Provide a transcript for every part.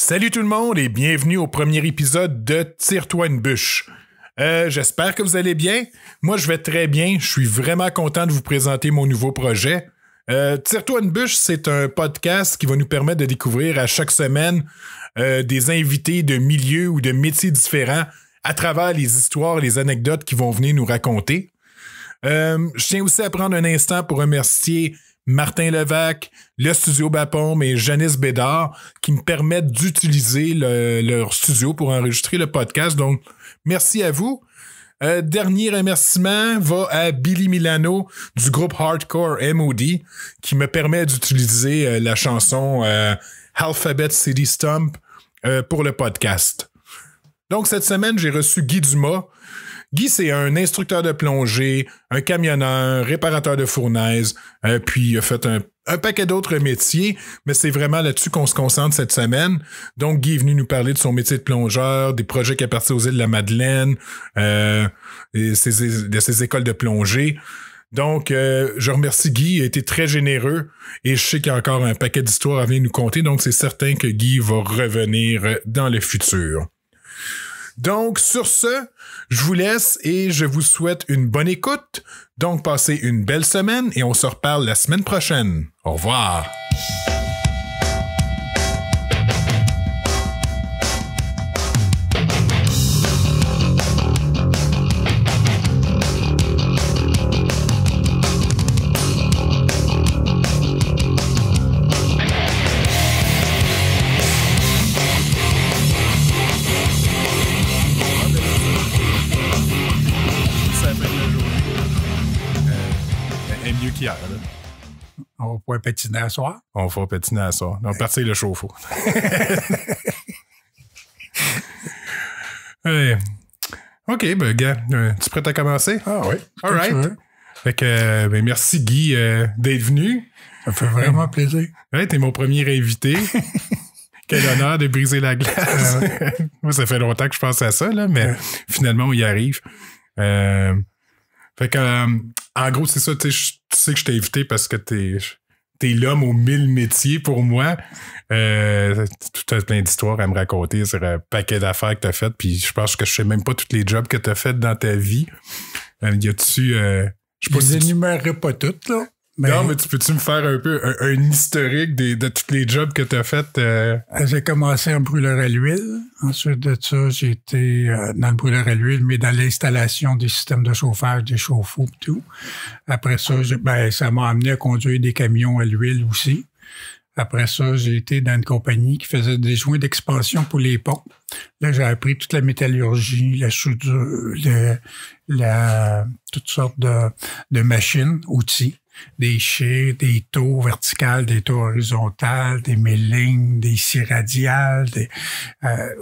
Salut tout le monde et bienvenue au premier épisode de Tire-toi une bûche. J'espère que vous allez bien. Moi, je vais très bien. Je suis vraiment content de vous présenter mon nouveau projet. Tire-toi une bûche, c'est un podcast qui va nous permettre de découvrir à chaque semaine des invités de milieux ou de métiers différents à travers les histoires et les anecdotes qu'ils vont venir nous raconter. Je tiens aussi à prendre un instant pour remercier Martin Levac, le studio Bapaume et Janice Bédard qui me permettent d'utiliser leur studio pour enregistrer le podcast. Donc, merci à vous. Dernier remerciement va à Billy Milano du groupe Hardcore MOD qui me permet d'utiliser la chanson Alphabet City Stomp pour le podcast. Donc, cette semaine, j'ai reçu Guy Dumas. Guy, c'est un instructeur de plongée, un camionneur, réparateur de fournaise, puis il a fait un paquet d'autres métiers, mais c'est vraiment là-dessus qu'on se concentre cette semaine. Donc, Guy est venu nous parler de son métier de plongeur, des projets qu'il a partis aux îles de la Madeleine, de ses écoles de plongée. Donc, je remercie Guy, il a été très généreux et je sais qu'il y a encore un paquet d'histoires à venir nous conter, donc c'est certain que Guy va revenir dans le futur. Donc, sur ce, je vous laisse et je vous souhaite une bonne écoute. Donc, passez une belle semaine et on se reparle la semaine prochaine. Au revoir! Hier, on va pouvoir patiner à soir. On va patiner à soir. On va partir le chauffe-eau. OK, ben gars, tu es prêt à commencer? Ah oui. All right. Fait que, merci Guy d'être venu. Ça fait vraiment plaisir. Ouais, t'es mon premier invité. Quel honneur de briser la glace. Moi, ça fait longtemps que je pense à ça, là, mais finalement, on y arrive. Fait que, en gros, c'est ça, tu sais que je t'ai invité parce que t'es l'homme aux 1000 métiers pour moi. Tu as plein d'histoires à me raconter sur un paquet d'affaires que t'as faites, puis je pense que je sais même pas tous les jobs que t'as fait dans ta vie. Y a-tu... je les énumérerai pas toutes, là. Non, mais peux-tu me faire un peu un historique de tous les jobs que tu as fait? J'ai commencé en brûleur à l'huile. Ensuite de ça, j'ai été dans le brûleur à l'huile, mais dans l'installation des systèmes de chauffage, des chauffe-eau et tout. Après ça, ça m'a amené à conduire des camions à l'huile aussi. Après ça, j'ai été dans une compagnie qui faisait des joints d'expansion pour les ponts. Là, j'ai appris toute la métallurgie, la soudure, toutes sortes de machines, outils. Des chais, des taux verticales, des taux horizontales, des millings, des scies radiales.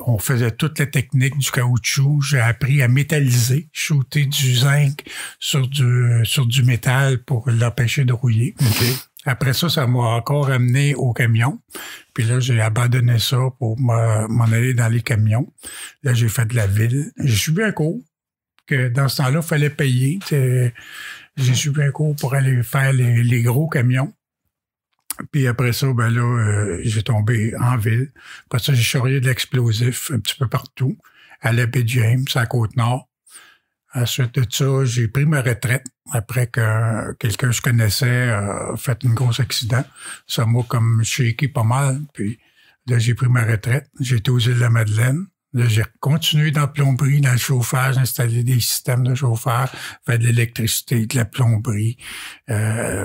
On faisait toute la technique du caoutchouc. J'ai appris à métalliser, shooter du zinc sur du métal pour l'empêcher de rouiller. Okay. Après ça m'a encore amené au camion. Puis là, j'ai abandonné ça pour m'en aller dans les camions. Là, j'ai fait de la ville. J'ai suivi un cours que dans ce temps-là, il fallait payer. J'ai suivi un cours pour aller faire les gros camions. Puis après ça, j'ai tombé en ville. Après ça, j'ai charrié de l'explosif un petit peu partout, à la baie James, à la Côte-Nord. Ensuite de ça, j'ai pris ma retraite après que quelqu'un que je connaissais a fait un gros accident. Ça m'a comme shaké pas mal. Puis là, j'ai pris ma retraite. J'ai été aux îles de la Madeleine. Là, j'ai continué dans la plomberie, dans le chauffage, installer des systèmes de chauffage, faire de l'électricité, de la plomberie,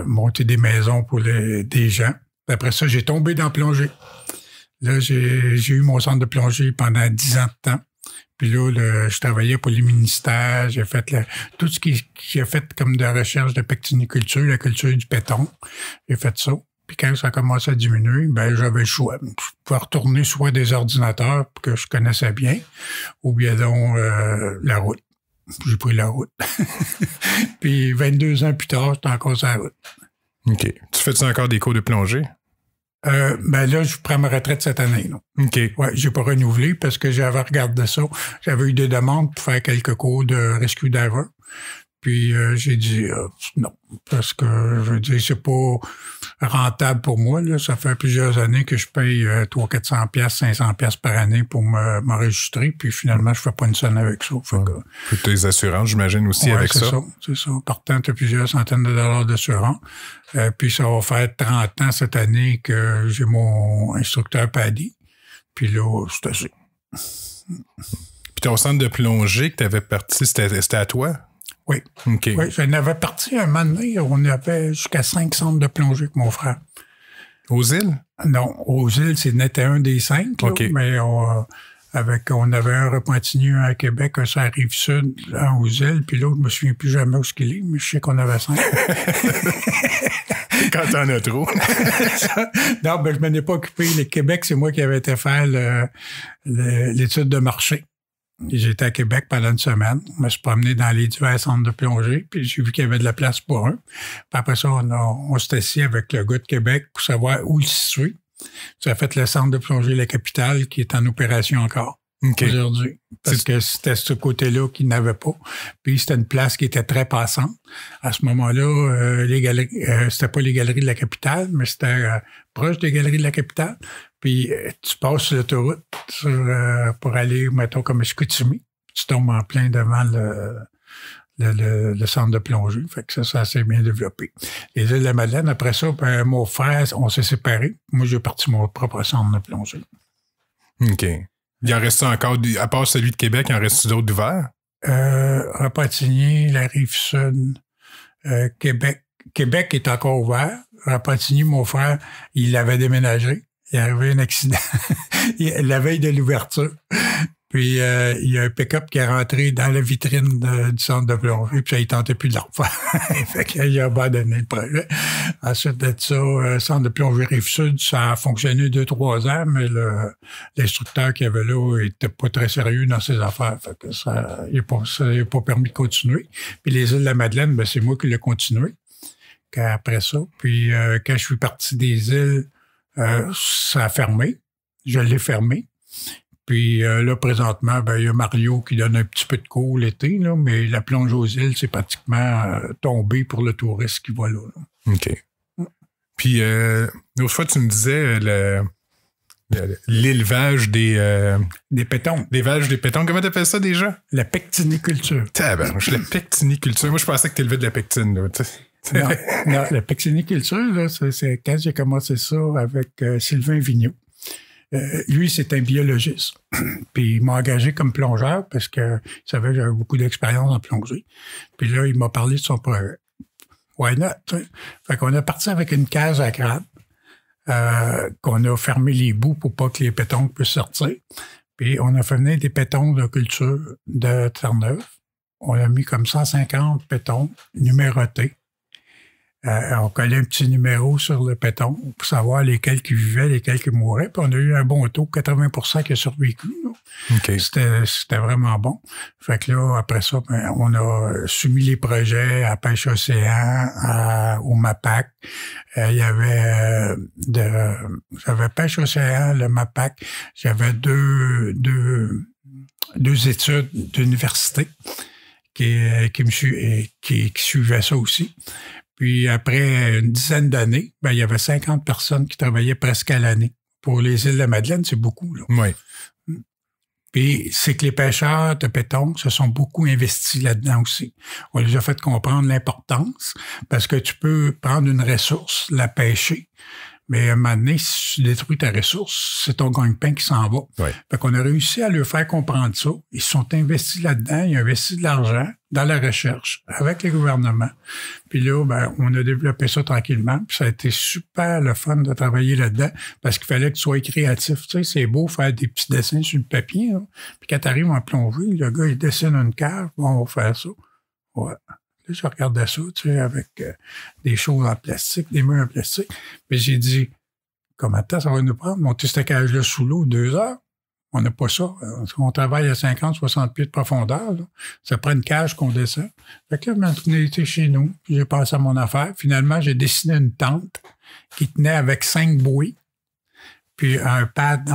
monter des maisons pour des gens. Puis après ça, j'ai tombé dans la plongée. Là, j'ai eu mon centre de plongée pendant 10 ans de temps. Puis là, je travaillais pour les ministères, j'ai fait tout ce qui a fait comme de recherche de pectiniculture, la culture du péton. J'ai fait ça. Puis quand ça a commencé à diminuer, j'avais le choix. Je pouvais retourner soit des ordinateurs que je connaissais bien, ou bien donc la route. J'ai pris la route. Puis 22 ans plus tard, j'étais encore sur la route. OK. Tu fais-tu encore des cours de plongée? Là, je prends ma retraite cette année. Là. OK. Ouais, j'ai pas renouvelé parce que j'avais regardé ça. J'avais eu des demandes pour faire quelques cours de rescue diver. Puis j'ai dit non, parce que je veux dire, c'est pas rentable pour moi. Là. Ça fait plusieurs années que je paye 300-400 pièces, 500 pièces par année pour m'enregistrer. Puis finalement, je fais pas une scène avec ça. Puis tes assurances, j'imagine, aussi avec ça. C'est ça. Partant, tu as plusieurs centaines de dollars d'assurance. Puis ça va faire 30 ans cette année que j'ai mon instructeur Paddy. Puis là, c'est assez. Puis ton centre de plongée que tu avais parti, c'était à toi? Oui. OK. Oui, j'en avais parti un moment donné, on avait jusqu'à 5 centres de plongée avec mon frère. Aux îles? Non, aux îles, c'était un des 5, là, okay. Mais on avait un Repentigny, un à Québec, un sur la Rive-Sud, un aux îles, puis l'autre, je me souviens plus jamais où ce qu'il est, mais je sais qu'on avait 5. Quand t'en as trop. Non, je m'en ai pas occupé. Le Québec, c'est moi qui avais été faire l'étude de marché. J'étais à Québec pendant une semaine. Je me suis promené dans les divers centres de plongée, puis j'ai vu qu'il y avait de la place pour un. Puis après ça, on s'est assis avec le gars de Québec pour savoir où il se situe. Ça a fait le centre de plongée La Capitale qui est en opération encore aujourd'hui. Parce que c'était ce côté-là qu'il n'avait pas. Puis c'était une place qui était très passante. À ce moment-là, les galeries, c'était pas les galeries de La Capitale, mais c'était proche des galeries de La Capitale. Puis tu passes sur l'autoroute pour aller, mettons, comme Chicoutimi. Tu tombes en plein devant le centre de plongée. Fait que ça s'est bien développé. Les îles de la Madeleine, après ça, mon frère, on s'est séparés. Moi, j'ai parti mon propre centre de plongée. OK. Il en reste encore, à part celui de Québec, il en reste d'autres d'ouvert? Repentigny, la Rive-Sud, Québec. Québec est encore ouvert. Repentigny, mon frère, il avait déménagé. Il est arrivé un accident la veille de l'ouverture. Puis, il y a un pick-up qui est rentré dans la vitrine du centre de plongée, puis ça, il tentait plus de le refaire. Fait qu'il a abandonné le projet. Ensuite de ça, centre de plongée Rive-Sud, ça a fonctionné 2-3 ans, mais l'instructeur qu'il y avait là était pas très sérieux dans ses affaires. Fait que ça n'a pas permis de continuer. Puis les îles de la Madeleine, c'est moi qui l'ai continué après ça. Puis, quand je suis parti des îles, ça a fermé. Je l'ai fermé. Puis là, présentement, il y a Mario qui donne un petit peu de cours l'été, là, mais la plonge aux îles, c'est pratiquement tombé pour le touriste qui va là. OK. Puis, l'autre fois, tu me disais l'élevage des pétons. L'élevage des pétons. Comment t'appelles ça déjà? La pectiniculture. Tabarnouche, la pectiniculture. Moi, je pensais que t'élevais de la pectine, là. Non, la pectiniculture, là, c'est quand j'ai commencé ça avec Sylvain Vigneault. Lui, c'est un biologiste. Puis il m'a engagé comme plongeur parce qu'il savait que j'avais beaucoup d'expérience en plongée. Puis là, il m'a parlé de son projet. Why not? T'sais? Fait qu'on a parti avec une cage à crabes, qu'on a fermé les bouts pour pas que les pétons puissent sortir. Puis on a fait venir des pétons de culture de Terre-Neuve. On a mis comme 150 pétons numérotés. On collait un petit numéro sur le péton pour savoir lesquels qui vivaient, lesquels qui mouraient. Puis on a eu un bon taux, 80% qui a survécu. Okay. C'était vraiment bon. Fait que là, après ça, on a soumis les projets à Pêche Océan, au MAPAC. Il y avait j'avais Pêche Océan, le MAPAC. J'avais deux études d'université qui suivaient ça aussi. Puis après une dizaine d'années, il y avait 50 personnes qui travaillaient presque à l'année. Pour les îles de la Madeleine, c'est beaucoup, là. Oui. Puis c'est que les pêcheurs de pétons se sont beaucoup investis là-dedans aussi. On les a fait comprendre l'importance parce que tu peux prendre une ressource, la pêcher, mais à un moment donné, si tu détruis ta ressource, c'est ton gagne-pain qui s'en va. Oui. Fait qu'on a réussi à leur faire comprendre ça. Ils se sont investis là-dedans, ils ont investi de l'argent dans la recherche avec les gouvernements. Puis là, on a développé ça tranquillement. Puis ça a été super le fun de travailler là-dedans parce qu'il fallait que tu sois créatif. Tu sais, c'est beau faire des petits dessins sur le papier. Là. Puis quand tu arrives en plongée, le gars, il dessine une cave. Bon, on va faire ça. Ouais. Là, je regardais ça, tu sais, avec des choses en plastique, des murs en plastique. Puis j'ai dit, combien de temps ça va nous prendre? Monter cette cage-là sous l'eau, 2 heures? On n'a pas ça. On travaille à 50, 60 pieds de profondeur. Là. Ça prend une cage qu'on descend. Fait que là, maintenant, on était chez nous. Puis j'ai passé à mon affaire. Finalement, j'ai dessiné une tente qui tenait avec 5 bouées. Puis un pad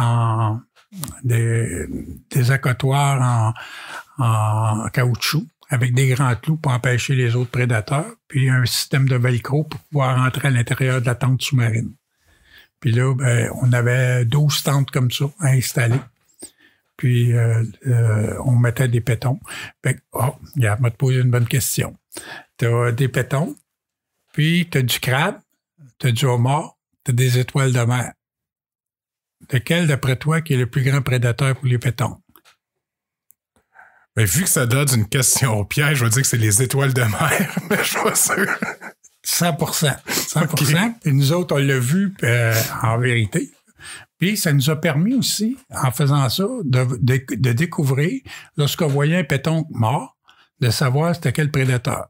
des accotoirs en caoutchouc avec des grands clous pour empêcher les autres prédateurs, puis un système de velcro pour pouvoir rentrer à l'intérieur de la tente sous-marine. Puis là, on avait 12 tentes comme ça à installer. Puis on mettait des pétons. Fait que, regarde, m'a te posé une bonne question. Tu as des pétons, puis tu as du crabe, tu as du homard, tu as des étoiles de mer. Lequel, d'après toi, qui est le plus grand prédateur pour les pétons? Mais vu que ça donne une question au piège, je vais dire que c'est les étoiles de mer, mais je suis pas sûr. 100%. 100%. Et nous autres, on l'a vu en vérité. Puis, ça nous a permis aussi, en faisant ça, de découvrir, lorsqu'on voyait un péton mort, de savoir c'était quel prédateur.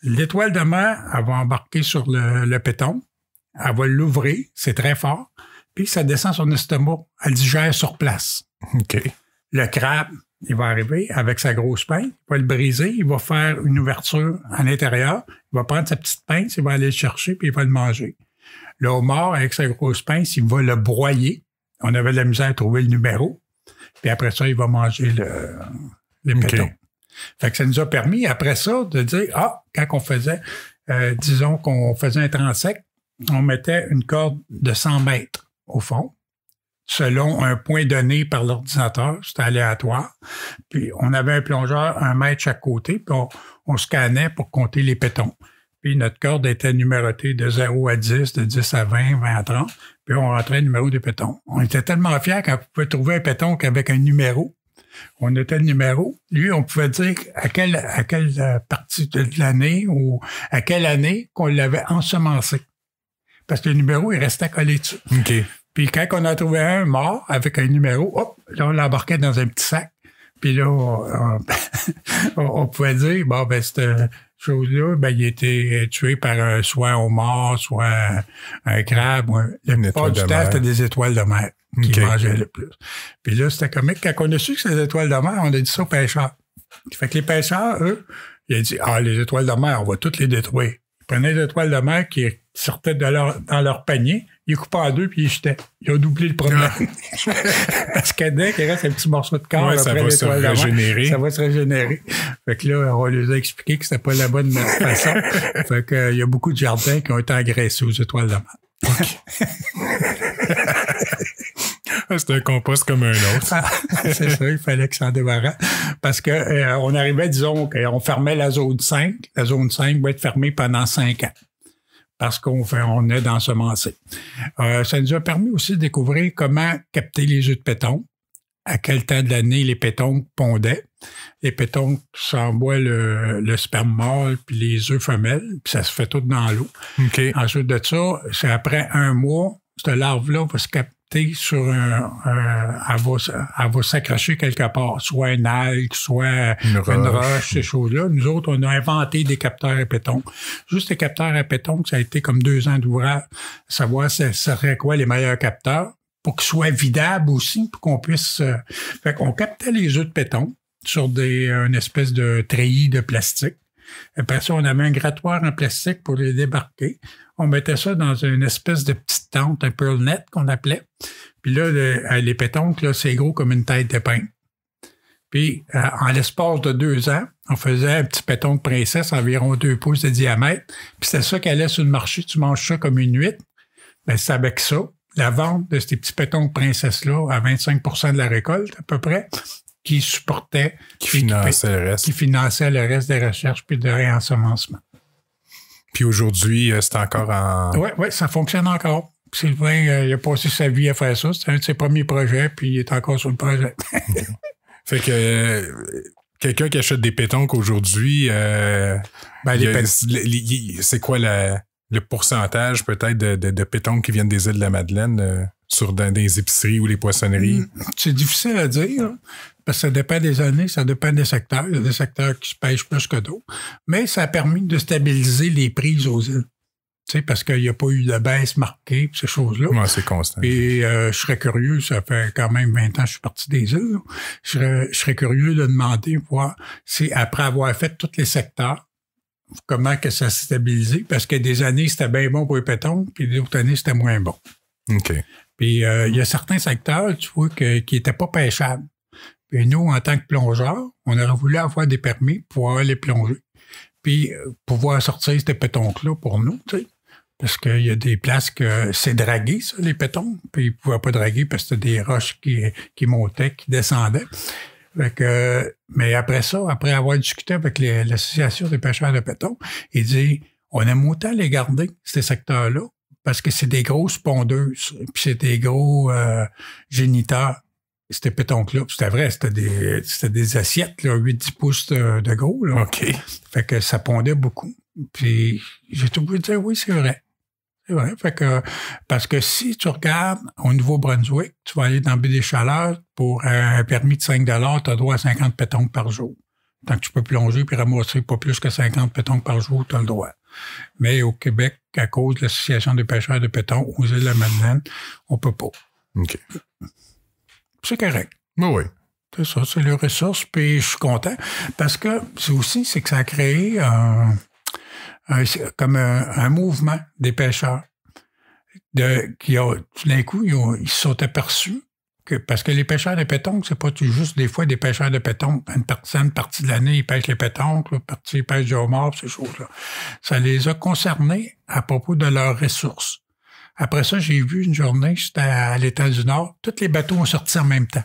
L'étoile de mer, elle va embarquer sur le péton, elle va l'ouvrir, c'est très fort, puis ça descend son estomac, elle digère sur place. OK. Le crabe, il va arriver avec sa grosse pince, il va le briser, il va faire une ouverture à l'intérieur, il va prendre sa petite pince, il va aller le chercher, puis il va le manger. Le homard, avec sa grosse pince, il va le broyer. On avait de la misère à trouver le numéro. Puis après ça, il va manger les pétons. Okay. Fait que ça nous a permis, après ça, de dire, quand on faisait, disons qu'on faisait un transect, on mettait une corde de 100 mètres au fond, selon un point donné par l'ordinateur, c'était aléatoire. Puis on avait un plongeur, 1 mètre chaque côté, puis on scannait pour compter les pétons. Puis notre corde était numérotée de 0 à 10, de 10 à 20, 20 à 30. Puis on rentrait le numéro des pétons. On était tellement fiers quand on pouvait trouver un péton qu'avec un numéro, on notait le numéro. Lui, on pouvait dire à quelle partie de l'année ou à quelle année qu'on l'avait ensemencé. Parce que le numéro, il restait collé dessus. OK. Puis quand on a trouvé un mort avec un numéro, là, on l'embarquait dans un petit sac. Puis là, on pouvait dire, cette chose-là, il était tué par soit un homard, soit un crabe. La plupart du temps, c'était des étoiles de mer qui mangeaient le plus. Puis là, c'était comique. Quand on a su que c'était des étoiles de mer, on a dit ça aux pêcheurs. Fait que les pêcheurs, eux, ils ont dit, les étoiles de mer, on va toutes les détruire. Ils prenaient les étoiles de mer qui sortaient dans leur panier, ils coupaient en deux puis ils jetaient. Ils ont doublé le problème. Parce que dès qu'il reste un petit morceau de corps après l'étoile de mer, ça va se régénérer. Fait que là, on leur a expliqué que c'était pas la bonne façon. Fait que il y a beaucoup de jardins qui ont été agressés aux étoiles de mer. Okay. C'est un compost comme un autre. C'est ça, il fallait que ça en débarrasse. Parce que on arrivait, disons, qu'on fermait la zone 5. La zone 5 va être fermée pendant 5 ans. Parce qu'on est d'ensemencer. Ça nous a permis aussi de découvrir comment capter les œufs de péton, à quel temps de l'année les pétons pondaient. Les pétons s'envoient le sperme mâle puis les œufs femelles, puis ça se fait tout dans l'eau. Okay. Ensuite de ça, c'est après 1 mois, cette larve-là va se capter sur elle va s'accrocher quelque part, soit un algue, soit une roche, ces choses-là. Nous autres, on a inventé des capteurs à pétons. Juste les capteurs à pétons, ça a été comme 2 ans d'ouvrage, savoir ce serait quoi les meilleurs capteurs, pour qu'ils soient vidables aussi, pour qu'on puisse... Fait qu'on captait les œufs de péton sur une espèce de treillis de plastique. Après ça, on avait un grattoir en plastique pour les débarquer. On mettait ça dans une espèce de petite tente, un pearl net qu'on appelait. Puis là, les pétonques, là, c'est gros comme une tête d'épingle. Puis, en l'espace de 2 ans, on faisait un petit péton de princesse, environ 2 pouces de diamètre. Puis c'était ça qui allait sur le marché. Tu manges ça comme une huître. Ben, c'est avec ça. La vente de ces petits pétons de princesse-là à 25% de la récolte, à peu près, qui supportait... Qui finançait le reste. Qui finançait le reste des recherches puis de réensemencement. Puis aujourd'hui, c'est encore en... Oui, ça fonctionne encore. Sylvain, il a passé sa vie à faire ça. C'était un de ses premiers projets, puis il est encore sur le projet. Fait que quelqu'un qui achète des pétonques aujourd'hui, c'est quoi le pourcentage peut-être de pétonques qui viennent des îles de la Madeleine dans des épiceries ou les poissonneries? C'est difficile à dire, parce que ça dépend des années, ça dépend des secteurs. Il y a des secteurs qui se pêchent plus que d'autres. Mais ça a permis de stabiliser les prises aux îles. Tu sais, parce qu'il n'y a pas eu de baisse marquée, ces choses-là. Ouais, c'est constant. Et je serais curieux, ça fait quand même 20 ans que je suis parti des îles, je serais curieux de demander, voir si après avoir fait tous les secteurs, comment que ça s'est stabilisé, parce que des années, c'était bien bon pour les pétons, puis d'autres années, c'était moins bon. OK. Puis il y a certains secteurs, tu vois, qui n'étaient pas pêchables. Puis nous, en tant que plongeurs, on aurait voulu avoir des permis pour pouvoir aller plonger. Puis pouvoir sortir ces pétoncles-là pour nous, tu sais. Parce qu'il y a des places que c'est dragué, ça, les pétons. Puis ils ne pouvaient pas draguer parce que c'était des roches qui montaient, qui descendaient. Fait que, mais après ça, après avoir discuté avec l'Association des pêcheurs de pétons, il dit, on aime autant les garder, ces secteurs-là, parce que c'est des grosses pondeuses, puis c'est des gros géniteurs. C'était pétoncles-là. C'était vrai, c'était des assiettes, là, 8-10 pouces de gros. Là. OK. Fait que ça pondait beaucoup. Puis j'ai tout voulu dire, oui, c'est vrai. C'est vrai. Fait que, parce que si tu regardes au Nouveau-Brunswick, tu vas aller dans Baie des Chaleurs, pour un permis de 5 $, tu as droit à 50 pétoncles par jour. Tant que tu peux plonger puis ramasser pas plus que 50 pétoncles par jour, tu as le droit. Mais au Québec, à cause de l'Association des pêcheurs de pétons aux îles de la Madeleine, on peut pas. OK. C'est correct. Oui. C'est ça, c'est les ressources, puis je suis content. Parce que c'est que ça a créé comme un mouvement des pêcheurs. Tout d'un coup, ils se sont aperçus que, parce que les pêcheurs de pétoncles, c'est pas juste des fois des pêcheurs de pétoncles. Une partie de l'année, ils pêchent les pétoncles, l'autre partie, ils pêchent du homard, ces choses-là. Ça les a concernés à propos de leurs ressources. Après ça, j'ai vu une journée, j'étais à l'État du Nord, tous les bateaux ont sorti en même temps.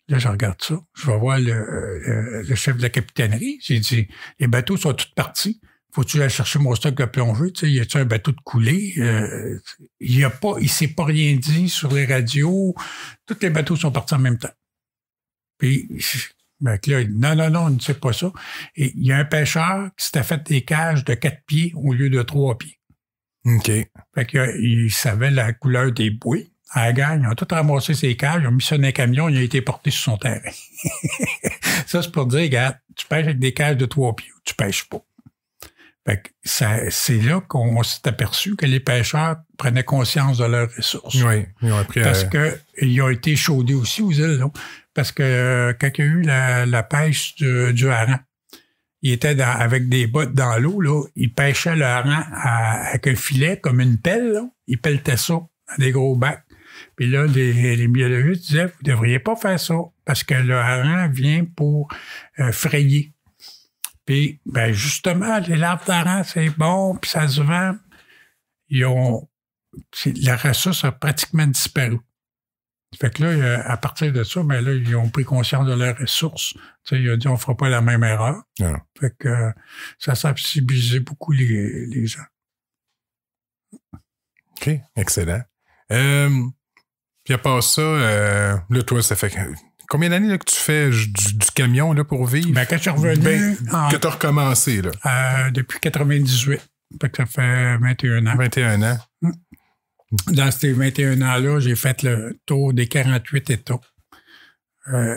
Là, je regarde ça, je vais voir le chef de la capitainerie. J'ai dit, les bateaux sont tous partis. Faut-tu aller chercher mon stock de plongée? Tu sais, y a-tu un bateau de coulée? Il s'est pas rien dit sur les radios. Tous les bateaux sont partis en même temps. Puis, ben, là, il dit, non, on ne sait pas ça. Et il y a un pêcheur qui s'était fait des cages de 4 pieds au lieu de 3 pieds. OK. Fait qu'il savait la couleur des bouées. À la gang, ils ont tout ramassé ses cages, ils ont mis ça dans un camion, il a été porté sur son terrain. Ça, c'est pour dire, regarde, tu pêches avec des cages de 3 pieds ou tu pêches pas. Fait que c'est là qu'on s'est aperçu que les pêcheurs prenaient conscience de leurs ressources. Oui, ils ont appris parce que ils ont été chaudés aussi aux îles, là. Parce que quand il y a eu la pêche du hareng, il était avec des bottes dans l'eau, là, il pêchait le hareng avec un filet comme une pelle, là. Il pelletait ça dans des gros bacs. Puis là, les biologistes disaient, vous ne devriez pas faire ça, parce que le hareng vient pour frayer. Puis, ben justement, les larves d'hareng, c'est bon, puis ça se vend. La ressource a pratiquement disparu. Fait que là, à partir de ça, ben là, ils ont pris conscience de leurs ressources. Tu sais, ils ont dit, on ne fera pas la même erreur. Non. Fait que ça sensibilisait beaucoup les gens. OK, excellent. Puis à part ça, là, toi, ça fait combien d'années là, que tu fais du camion là, pour vivre? Ben, quand je suis revenu... que tu as recommencé, là? Depuis 98. Fait que ça fait 21 ans. 21 ans. Dans ces 21 ans-là, j'ai fait le tour des 48 États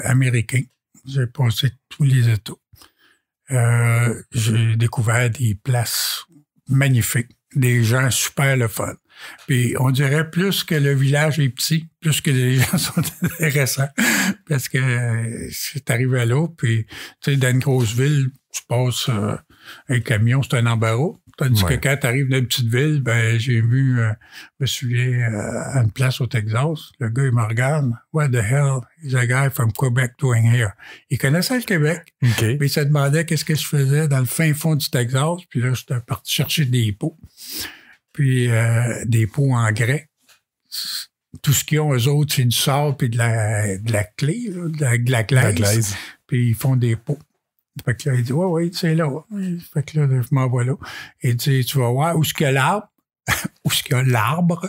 américains. J'ai passé tous les États. J'ai découvert des places magnifiques, des gens super le fun. Puis on dirait plus que le village est petit, plus que les gens sont intéressants. Parce que c'est arrivé là, puis tu sais, dans une grosse ville, tu passes un camion, c'est un embarras. Tandis que quand tu arrives dans une petite ville, ben j'ai vu, je me souviens, à une place au Texas, le gars, il me regarde. What the hell is a guy from Quebec doing here? Il connaissait le Québec, okay. Mais il se demandait qu'est-ce que je faisais dans le fin fond du Texas. Puis là, j'étais parti chercher des pots. Puis des pots en grès. Tout ce qu'ils ont, eux autres, c'est du sable puis de la clé, là, de la glaise. Puis ils font des pots. Fait que là, il dit, oui, c'est là. Fait que là, je m'en vais là. Il dit, tu vas voir où est-ce qu'il y a l'arbre? Où est-ce qu'il y a l'arbre?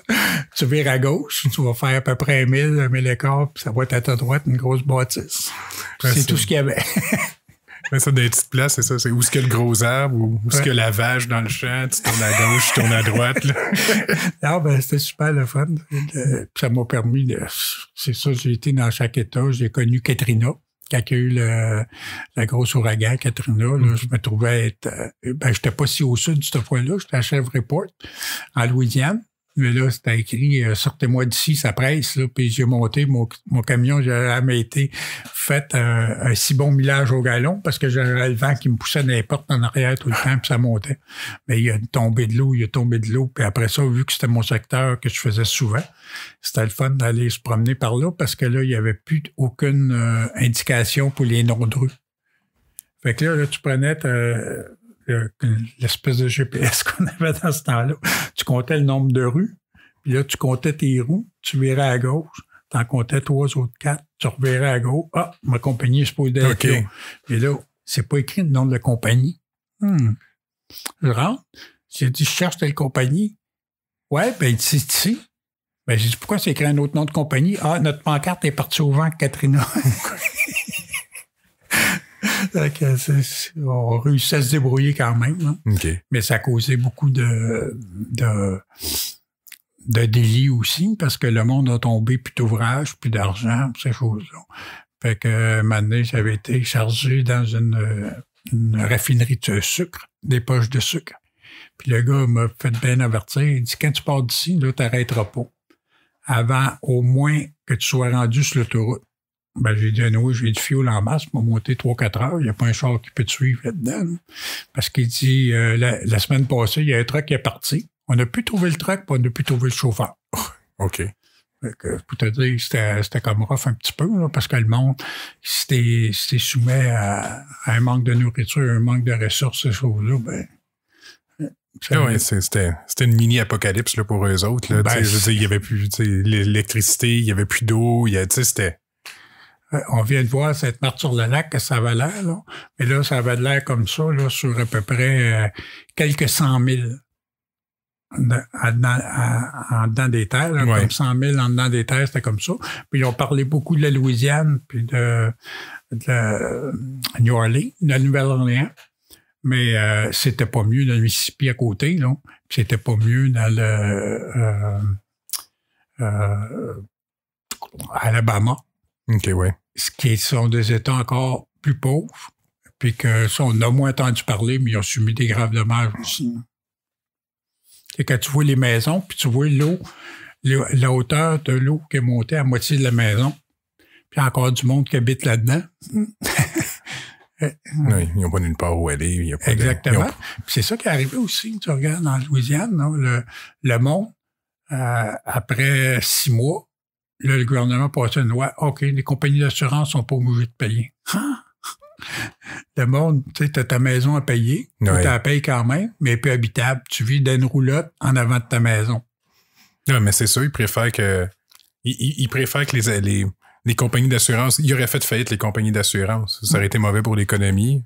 Tu vires à gauche, tu vas faire à peu près 1000 et quart, puis ça va être à ta droite une grosse bâtisse. Ouais, c'est tout ce qu'il y avait. Mais ça, des petites places, c'est ça. C'est où est-ce qu'il y a le gros arbre, ou où est-ce qu'il y a la vache dans le champ, tu tournes à gauche, tu tournes à droite. Là. Non, ben, c'était super le fun. Ça m'a permis de... C'est ça, j'ai été dans chaque État. J'ai connu Katrina. Quand il y a eu la grosse ouragan Katrina, là, je me trouvais être... j'étais pas si au sud cette fois-là. J'étais à Shreveport, en Louisiane. Mais là, c'était écrit « Sortez-moi d'ici, ça presse ». Puis j'ai monté mon camion, j'avais été fait un si bon millage au galon parce que j'avais le vent qui me poussait dans les portes en arrière tout le temps, puis ça montait. Mais il a tombé de l'eau, Puis après ça, vu que c'était mon secteur que je faisais souvent, c'était le fun d'aller se promener par là parce que là, il n'y avait plus aucune indication pour les noms de rue. Fait que là tu prenais l'espèce de GPS qu'on avait dans ce temps-là. Tu comptais le nombre de rues, puis là, tu comptais tes roues, tu virais à gauche, t'en comptais 3 autres 4, tu revirais à gauche. Ah, ma compagnie est supposée d'être là. Et là, c'est pas écrit le nom de la compagnie. Je rentre, j'ai dit, je cherche telle compagnie. Ouais, ben, c'est ici. Ben, j'ai dit, pourquoi c'est écrit un autre nom de compagnie? Ah, notre pancarte est partie au vent, Katrina. On réussit à se débrouiller quand même. Hein? Okay. Mais ça a causé beaucoup de délits aussi, parce que le monde a tombé plus d'ouvrage, plus d'argent, ces choses-là. Fait que, un moment donné, j'avais été chargé dans une raffinerie de sucre, des poches de sucre. Puis le gars m'a fait bien avertir. Il dit, quand tu pars d'ici, là, t'arrêteras pas. Avant, au moins, que tu sois rendu sur l'autoroute. Ben, j'ai dit, oui, j'ai du fioul en masse, m'a monté 3-4 heures. Il n'y a pas un char qui peut te suivre là-dedans. Là. Parce qu'il dit, la semaine passée, il y a un truck qui est parti. On n'a plus trouvé le truck, puis on n'a plus trouvé le chauffeur. OK. Fait que, pour te dire, c'était comme rough un petit peu, là, parce que le monde, si t'es soumet à un manque de nourriture, un manque de ressources, ces choses-là, ben... Oui, c'était une mini-apocalypse là, pour eux autres. Là, je veux dire, il n'y avait plus l'électricité, il n'y avait plus d'eau, c'était... On vient de voir cette marque sur le lac que ça avait l'air, là. Mais là, ça avait l'air comme ça, là, sur à peu près quelques 100 000 en dedans des terres, là, comme 100 000 en dedans des terres, c'était comme ça. Puis ils ont parlé beaucoup de la Louisiane, puis de New Orleans, de la Nouvelle-Orléans. Mais c'était pas mieux dans le Mississippi à côté, là. Puis c'était pas mieux dans Alabama. OK, ouais. Ce qui sont des États encore plus pauvres, puis que ça, on a moins entendu parler, mais ils ont subi des graves dommages aussi. Et quand tu vois les maisons, puis tu vois l'eau, la hauteur de l'eau qui est montée à moitié de la maison, puis encore du monde qui habite là-dedans. Oui, ils n'ont pas nulle part où aller. Il y a pas exactement. Puis c'est ça qui est arrivé aussi, tu regardes dans la Louisiane, non? Le monde, après 6 mois, là, le gouvernement passait une loi, OK, les compagnies d'assurance sont pas obligées de payer. Le monde, tu sais, t'as ta maison à payer, tu la payes quand même, mais peu habitable. Tu vis dans une roulotte en avant de ta maison. Non, mais c'est ça, ils préfèrent que les compagnies d'assurance, ils auraient fait faillite les compagnies d'assurance. Ça aurait été mauvais pour l'économie.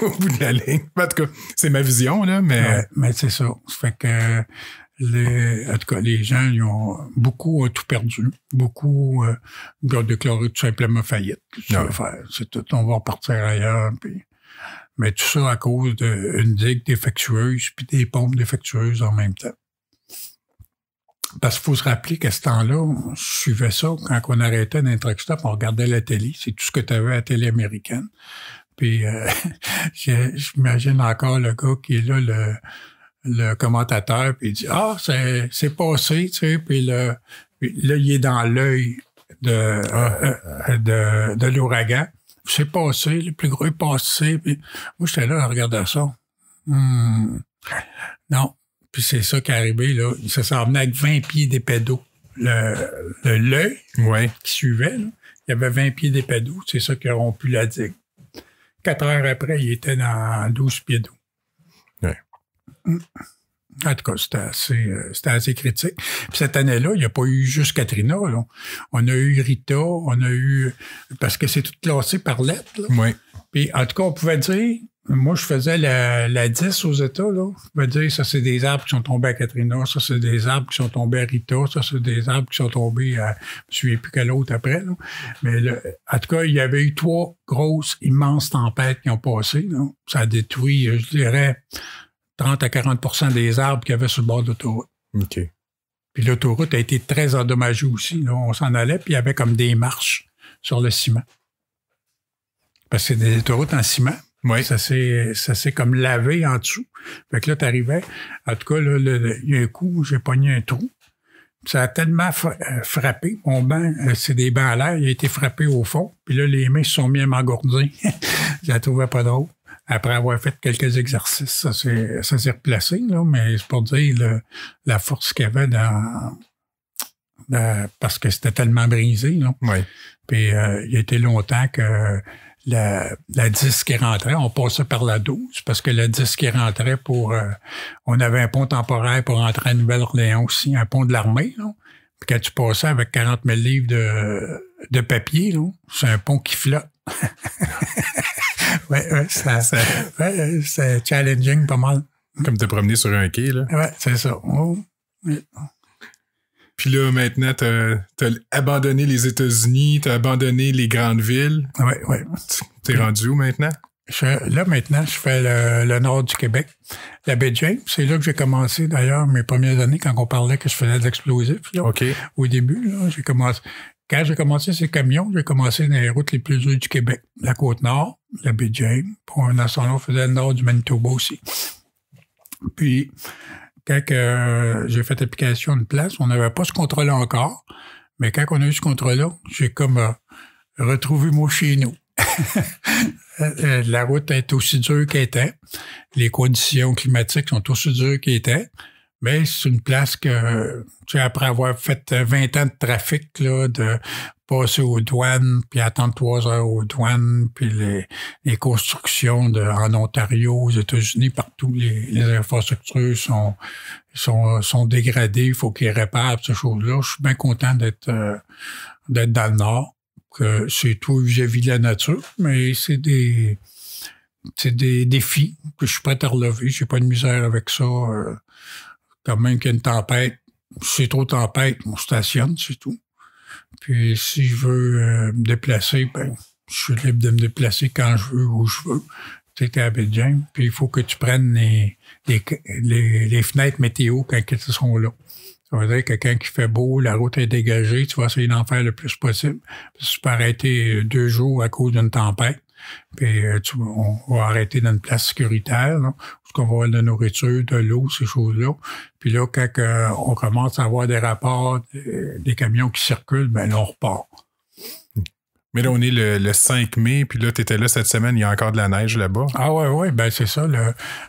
Au bout de la ligne. En tout cas, c'est ma vision, là, mais... Ouais, mais c'est ça. Ça fait que... en tout cas, les gens, beaucoup ont tout perdu. Beaucoup ont déclaré tout simplement faillite. C'est tout, on va repartir ailleurs. Puis, mais tout ça à cause d'une digue défectueuse puis des pompes défectueuses en même temps. Parce qu'il faut se rappeler qu'à ce temps-là, je suivais ça quand on arrêtait d'un truck stop, on regardait la télé. C'est tout ce que tu avais à la télé américaine. Puis j'imagine encore le gars qui est là, le commentateur, puis il dit « Ah, c'est passé, tu sais, puis là, il est dans l'œil de l'ouragan. C'est passé, le plus gros est passé. » Puis moi, j'étais là à regarder ça. Non. Puis c'est ça qui est arrivé, là. Ça s'en venait avec 20 pieds d'épais d'eau. L'œil qui suivait, là, il y avait 20 pieds d'épais d'eau. C'est ça qui a rompu la digue. 4 heures après, il était dans 12 pieds d'eau. Ouais. En tout cas, c'était assez critique. Puis cette année-là, il n'y a pas eu juste Katrina. Là. On a eu Rita, on a eu... Parce que c'est tout classé par lettres. Oui. Puis en tout cas, on pouvait dire... Moi, je faisais la 10 aux États. Là. On pouvait dire, ça, c'est des arbres qui sont tombés à Katrina. Ça, c'est des arbres qui sont tombés à Rita. Ça, c'est des arbres qui sont tombés à... Je ne me souviens plus quel autre après. Là. Mais en tout cas, il y avait eu 3 grosses, immenses tempêtes qui ont passé. Là. Ça a détruit, je dirais... 30 à 40 des arbres qu'il y avait sur le bord de l'autoroute. OK. Puis l'autoroute a été très endommagée aussi. Là. On s'en allait, puis il y avait comme des marches sur le ciment. Parce que c'est des autoroutes en ciment. Oui. Ça s'est comme lavé en dessous. Fait que là, t'arrivais. En tout cas, là, il y a un coup, j'ai pogné un trou. Ça a tellement frappé. Mon banc, c'est des bancs à l'air, il a été frappé au fond. Puis là, les mains se sont mis à m'engourdir. Je la trouvais pas drôle. Après avoir fait quelques exercices, ça s'est replacé, là, mais c'est pour dire la force qu'il y avait parce que c'était tellement brisé. Là. Oui. Puis il a été longtemps que la disque qui rentrait, on passait par la 12 parce que la disque qui rentrait on avait un pont temporaire pour rentrer à Nouvelle-Orléans aussi, un pont de l'armée. Là. Puis quand tu passais avec 40 000 livres de papier, là, c'est un pont qui flotte. ouais, c'est challenging pas mal. Comme te promener sur un quai, là. Ouais, c'est ça. Oh. Ouais. Puis là, maintenant, t'as abandonné les États-Unis, t'as abandonné les grandes villes. Ouais. T'es rendu où maintenant? Là, maintenant, je fais le nord du Québec. La baie de James, c'est là que j'ai commencé, d'ailleurs, mes premières années, quand on parlait que je faisais de l'explosif. Là. OK. Au début, là, quand j'ai commencé ces camions, j'ai commencé dans les routes les plus dures du Québec. La Côte-Nord, la baie de James. Pour un instant, on faisait le nord du Manitoba aussi. Puis, quand j'ai fait application à une place, on n'avait pas ce contrat-là encore. Mais quand on a eu ce contrat-là, j'ai comme retrouvé moi chez nous. La route est aussi dure qu'elle était. Les conditions climatiques sont aussi dures qu'elles étaient. Mais c'est une place que, tu sais, après avoir fait 20 ans de trafic, là, de passer aux douanes, puis attendre 3 heures aux douanes, puis les constructions en Ontario, aux États-Unis, partout, les infrastructures sont dégradées, il faut qu'ils réparent ces choses-là. Je suis bien content d'être dans le Nord, que c'est tout vis-à-vis de la nature, mais c'est des défis que je suis prêt à relever. J'ai pas de misère avec ça. Quand même qu'il y a une tempête, si c'est trop tempête, on stationne, c'est tout. Puis si je veux me déplacer, ben je suis libre de me déplacer quand je veux, où je veux. Tu sais, à Abidjan. Puis il faut que tu prennes les fenêtres météo quand elles sont là. Ça veut dire que quand il fait beau, la route est dégagée, tu vas essayer d'en faire le plus possible. Parce que tu peux arrêter 2 jours à cause d'une tempête. Puis on va arrêter dans une place sécuritaire, là, où on va avoir de la nourriture, de l'eau, ces choses-là. Puis là, quand on commence à avoir des rapports, des camions qui circulent, ben là, on repart. Mais là, on est le 5 mai, puis là, tu étais là cette semaine, il y a encore de la neige là-bas. Ah ouais, ben c'est ça.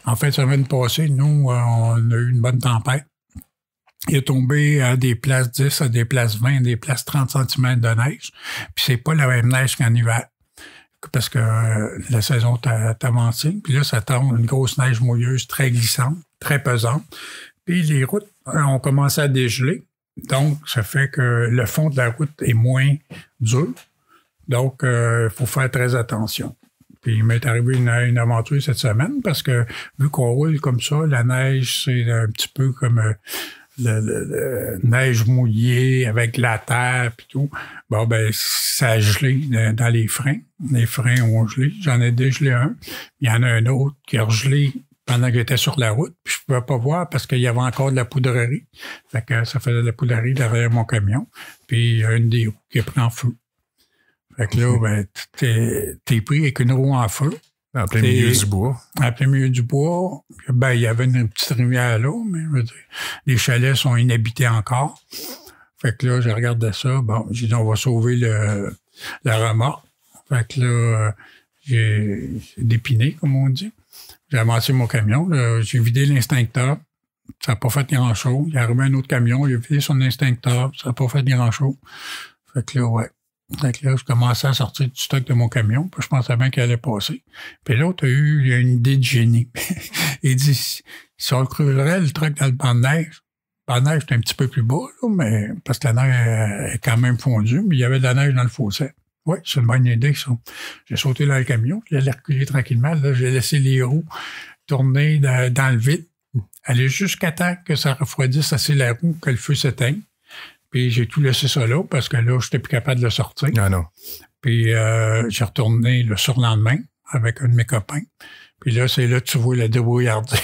En fait, la semaine passée, nous, on a eu une bonne tempête. Il est tombé à des places 10, à des places 20, à des places 30 cm de neige. Puis c'est pas la même neige qu'en hiver. Parce que la saison t'a avancé. Puis là, ça tombe une grosse neige mouilleuse, très glissante, très pesante. Puis les routes ont commencé à dégeler. Donc, ça fait que le fond de la route est moins dur. Donc, il faut faire très attention. Puis il m'est arrivé une aventure cette semaine parce que vu qu'on roule comme ça, la neige, c'est un petit peu comme le neige mouillée avec la terre puis tout. Bon, ben, ça a gelé dans les freins. Les freins ont gelé. J'en ai dégelé un. Il y en a un autre qui a gelé pendant que j'étais sur la route. Puis je pouvais pas voir parce qu'il y avait encore de la poudrerie. Fait que ça faisait de la poudrerie derrière mon camion. Puis il y a une des roues qui a pris en feu. Fait que là, ben, t'es pris avec une roue en feu. En plein milieu du bois. En plein milieu du bois. Ben, il y avait une petite rivière là, mais je veux dire, les chalets sont inhabités encore. Fait que là, je regardais ça. Bon, j'ai dit, on va sauver la remorque. Fait que là, j'ai dépiné, comme on dit. J'ai avancé mon camion. Là, j'ai vidé l'instincteur. Ça n'a pas fait grand-chose. Il est arrivé un autre camion. Il a vidé son instincteur. Ça n'a pas fait grand-chose. Fait que là, ouais. Fait que là, je commençais à sortir du stock de mon camion, puis je pensais bien qu'il allait passer. Puis l'autre il a une idée de génie. Il dit, si on creuserait le truck dans le banc de neige, le banc de neige était un petit peu plus bas, là, mais parce que la neige est quand même fondue, mais il y avait de la neige dans le fossé. Oui, c'est une bonne idée, ça. J'ai sauté dans le camion, puis j'allais reculer tranquillement. Là, j'ai laissé les roues tourner dans le vide, aller jusqu'à temps que ça refroidisse assez la roue, que le feu s'éteigne. Puis j'ai tout laissé ça là parce que là, je n'étais plus capable de le sortir. Ah non. Puis j'ai retourné le surlendemain avec un de mes copains. Puis là, c'est là que tu vois la débrouillarder.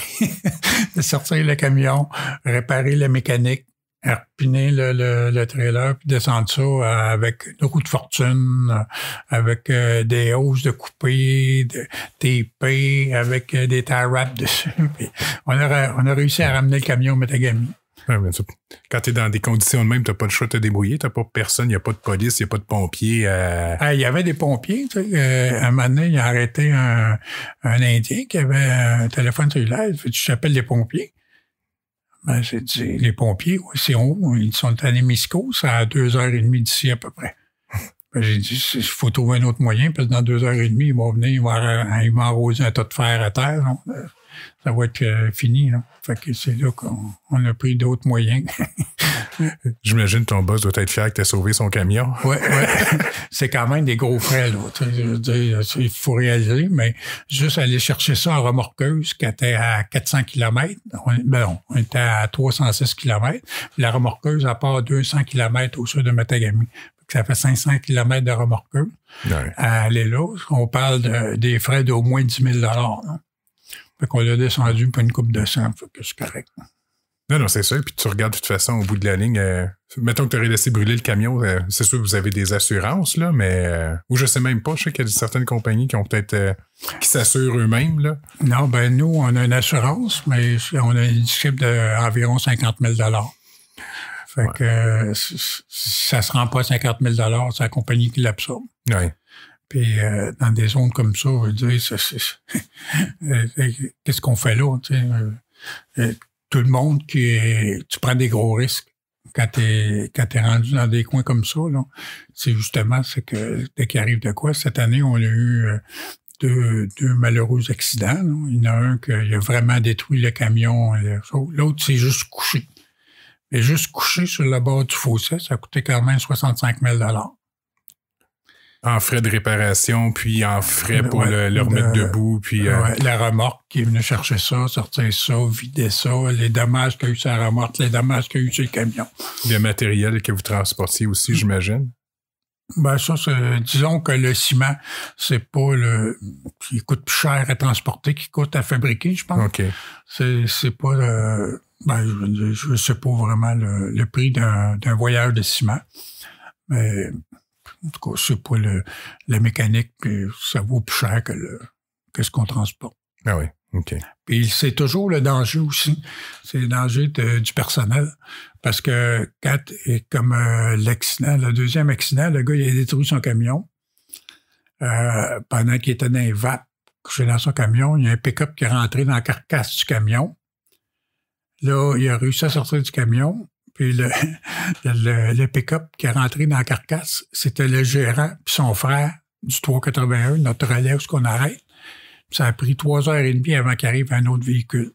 De sortir le camion, réparer la mécanique, repiner le trailer puis descendre ça avec une roue de fortune, avec des hausses de coupé, TP, avec des tie wraps dessus. Puis on a réussi à ramener le camion au Matagami. Ouais, mais quand tu es dans des conditions de même, tu n'as pas le choix de te débrouiller. Tu n'as pas personne, il n'y a pas de police, il n'y a pas de pompiers. Il y avait des pompiers. Tu sais, un moment donné, il a arrêté un Indien qui avait un téléphone cellulaire. Il fait, tu t'appelles les pompiers? Ben, j'ai dit, les pompiers, oui, c'est où? Ils sont à Némisco, c'est à 2h30 d'ici à peu près. Ben, j'ai dit, il faut trouver un autre moyen, parce que dans 2h30, ils vont venir, ils vont arroser un tas de fer à terre. Non? Ça va être fini. Là. Fait que c'est là qu'on a pris d'autres moyens. J'imagine que ton boss doit être fier que tu aies sauvé son camion. Oui. C'est quand même des gros frais, là. Je veux dire, il faut réaliser, mais juste aller chercher ça en remorqueuse qui était à 400 km. On était à 306 km. La remorqueuse, à part 200 km au sud de Matagami. Ça fait 500 km de remorqueuse. Ouais. À aller là, on parle des frais d'au moins 10 000 $. Fait qu'on l'a descendu pour une coupe de sang. Fait que c'est correct. Non, c'est ça. Puis tu regardes de toute façon au bout de la ligne. Mettons que tu aurais laissé brûler le camion. C'est sûr que vous avez des assurances, là, mais. Ou je sais même pas. Je sais qu'il y a certaines compagnies qui ont peut-être. Qui s'assurent eux-mêmes, là. Non, ben nous, on a une assurance, mais on a une cible d'environ 50 000 $. Fait que ça se rend pas à 50 000 $, c'est la compagnie qui l'absorbe. Oui. Puis dans des zones comme ça, on veut dire, qu'est-ce qu'on fait là? Tout le monde tu prends des gros risques quand t'es rendu dans des coins comme ça. Là. C'est que dès qu'il arrive de quoi, cette année, on a eu deux malheureux accidents. Là. Il y en a un qui a vraiment détruit le camion. L'autre, c'est juste couché. Mais juste couché sur le bord du fossé, ça a coûté quand même 65 000 $. En frais de réparation, puis en frais pour le remettre debout. Puis, la remorque qui est venue chercher ça, sortir ça, vider ça, les dommages qu'il y a eu sur la remorque, les dommages qu'il y a eu sur le camion. Le matériel que vous transportiez aussi, j'imagine. Ben ça, disons que le ciment, c'est pas qui coûte plus cher à transporter qu'il coûte à fabriquer, je pense. OK. C'est pas je sais pas vraiment le prix d'un voyage de ciment. Mais en tout cas, c'est pas la mécanique, puis ça vaut plus cher que ce qu'on transporte. Ah oui, OK. Puis c'est toujours le danger aussi. C'est le danger du personnel. Parce que comme l'accident, le deuxième accident, le gars, il a détruit son camion. Pendant qu'il était dans les vapes, couché dans son camion, il y a un pick-up qui est rentré dans la carcasse du camion. Là, il a réussi à sortir du camion. Puis le pick-up qui est rentré dans la carcasse, c'était le gérant puis son frère du 381, notre relais où ce qu'on arrête. Puis ça a pris 3h30 avant qu'il arrive un autre véhicule.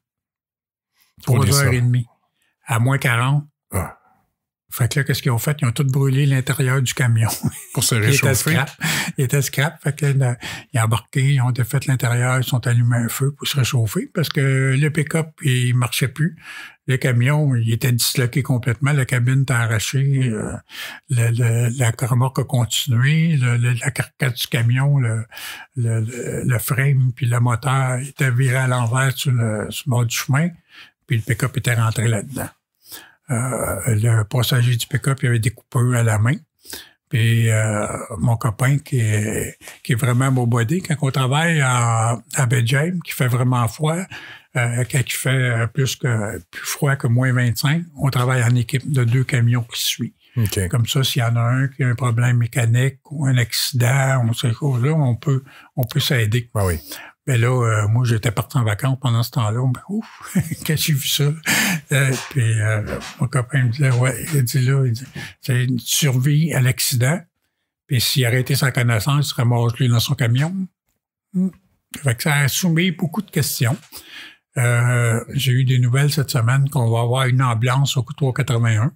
3h30. À moins 40. Ah. Fait que là, qu'est-ce qu'ils ont fait? Ils ont tout brûlé l'intérieur du camion. Pour se réchauffer. Il était scrap. Fait que là, ils ont embarqué, ils ont défait l'intérieur, ils sont allumés un feu pour se réchauffer parce que le pick-up, il marchait plus. Le camion, il était disloqué complètement. La cabine était arrachée. La remorque a continué. La carcasse du camion, le frame puis le moteur était viré à l'envers sur le bord du chemin. Puis le pick-up était rentré là-dedans. Le passager du pick-up, il avait des coupeurs à la main. Puis mon copain qui est vraiment beau body, quand on travaille à Baie-James, qui fait vraiment froid, quand il fait plus froid que moins 25, on travaille en équipe de 2 camions qui suivent. Okay. Comme ça, s'il y en a un qui a un problème mécanique ou un accident, on sait quoi, là, on peut s'aider. Ah oui. Mais là, moi, j'étais parti en vacances pendant ce temps-là. Ben, ouf, quand j'ai vu ça. Puis mon copain me disait, ouais, il dit, c'est une survie à l'accident. Puis s'il aurait été sans connaissance, il serait mort lui dans son camion. Fait que ça a soumis beaucoup de questions. J'ai eu des nouvelles cette semaine qu'on va avoir une ambulance au 381.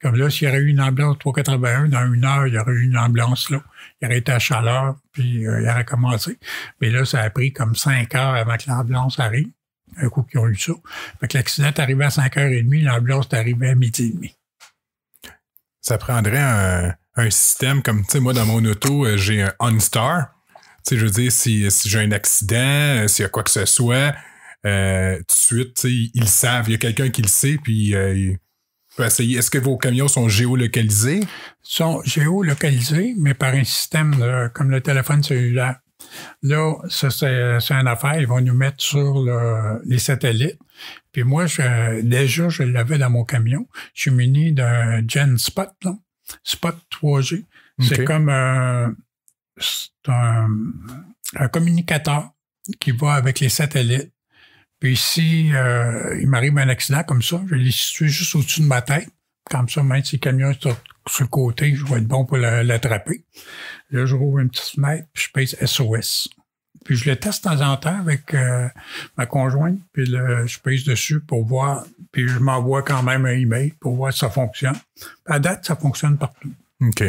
Comme là, s'il y aurait eu une ambulance 381, dans 1 heure, il y aurait eu une ambulance là. Il aurait été à chaleur, puis il aurait commencé. Mais là, ça a pris comme 5 heures avant que l'ambulance arrive. Un coup qu'ils ont eu ça. Fait que l'accident est arrivé à 5h30, l'ambulance est arrivée à 12h30. Ça prendrait un système comme, tu sais, moi, dans mon auto, j'ai un OnStar. Tu sais, je veux dire, si j'ai un accident, s'il y a quoi que ce soit, tout de suite, tu sais, ils le savent. Il y a quelqu'un qui le sait, puis peut essayer. Est-ce que vos camions sont géolocalisés? Ils sont géolocalisés, mais par un système comme le téléphone cellulaire. Là, ça, c'est une affaire. Ils vont nous mettre sur les satellites. Puis moi, déjà, je l'avais dans mon camion. Je suis muni d'un Gen Spot, là. Spot 3G. Okay. C'est comme un communicateur qui va avec les satellites. Puis si il m'arrive un accident comme ça, je l'ai situé juste au-dessus de ma tête. Comme ça, même si le camion est sur le côté, je vais être bon pour l'attraper. Là, je rouvre une petite fenêtre, puis je pèse SOS. Puis je le teste de temps en temps avec ma conjointe, puis je pèse dessus pour voir, puis je m'envoie quand même un email pour voir si ça fonctionne. À date, ça fonctionne partout. OK.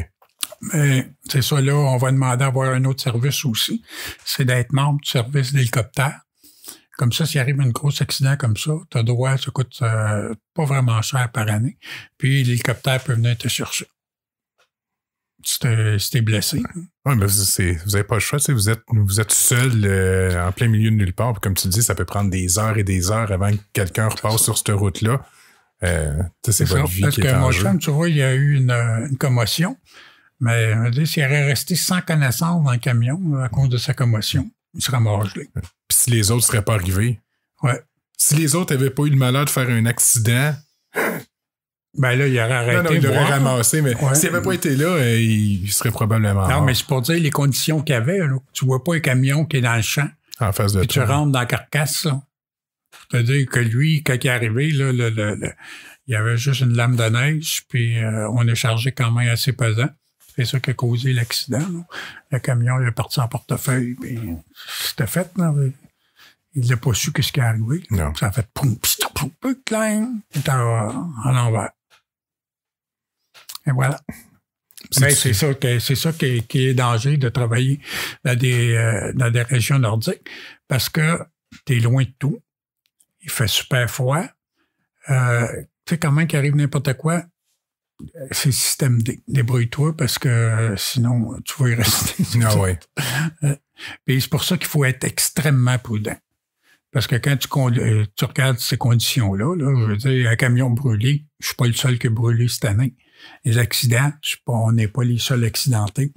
Mais c'est ça, là, on va demander à avoir un autre service aussi. C'est d'être membre du service d'hélicoptère. Comme ça, s'il arrive un gros accident comme ça, tu as droit, ça coûte pas vraiment cher par année. Puis l'hélicoptère peut venir te chercher. Si t'es blessé. Oui, mais vous n'avez pas le choix. Vous êtes seul en plein milieu de nulle part. Puis comme tu dis, ça peut prendre des heures et des heures avant que quelqu'un repasse sur cette route-là. C'est votre vie qui est en jeu. Parce que mon chum, tu vois, il y a eu une commotion. Mais s'il aurait resté sans connaissance dans le camion à cause de sa commotion, il serait mort gelé. Puis si les autres ne seraient pas arrivés. Ouais. Si les autres n'avaient pas eu le malheur de faire un accident. Ben là, il aurait arrêté. Non, il aurait ramassé, mais s'il n'avait pas été là, il serait probablement mort. Non, mais c'est pour dire les conditions qu'il y avait. Là. Tu vois pas un camion qui est dans le champ. En face de toi. Puis tu rentres dans la carcasse. Là. C'est-à-dire que lui, quand il est arrivé, là, il y avait juste une lame de neige, puis on est chargé quand même assez pesant. C'est ça qui a causé l'accident. Là. Le camion il est parti en portefeuille, puis c'était fait. Là. Il n'a pas su ce qui est arrivé. Non. Ça a fait poum, clang, il était en l'envers. Et voilà. Mais c'est ça qui est danger de travailler dans des régions nordiques parce que tu es loin de tout. Il fait super froid. Tu sais, quand même qu'il arrive n'importe quoi, c'est le système D. Débrouille-toi parce que sinon, tu vas y rester. Ah ouais. Puis c'est pour ça qu'il faut être extrêmement prudent. Parce que quand tu regardes ces conditions-là, je veux dire, un camion brûlé, je suis pas le seul qui a brûlé cette année. Les accidents, on n'est pas les seuls accidentés.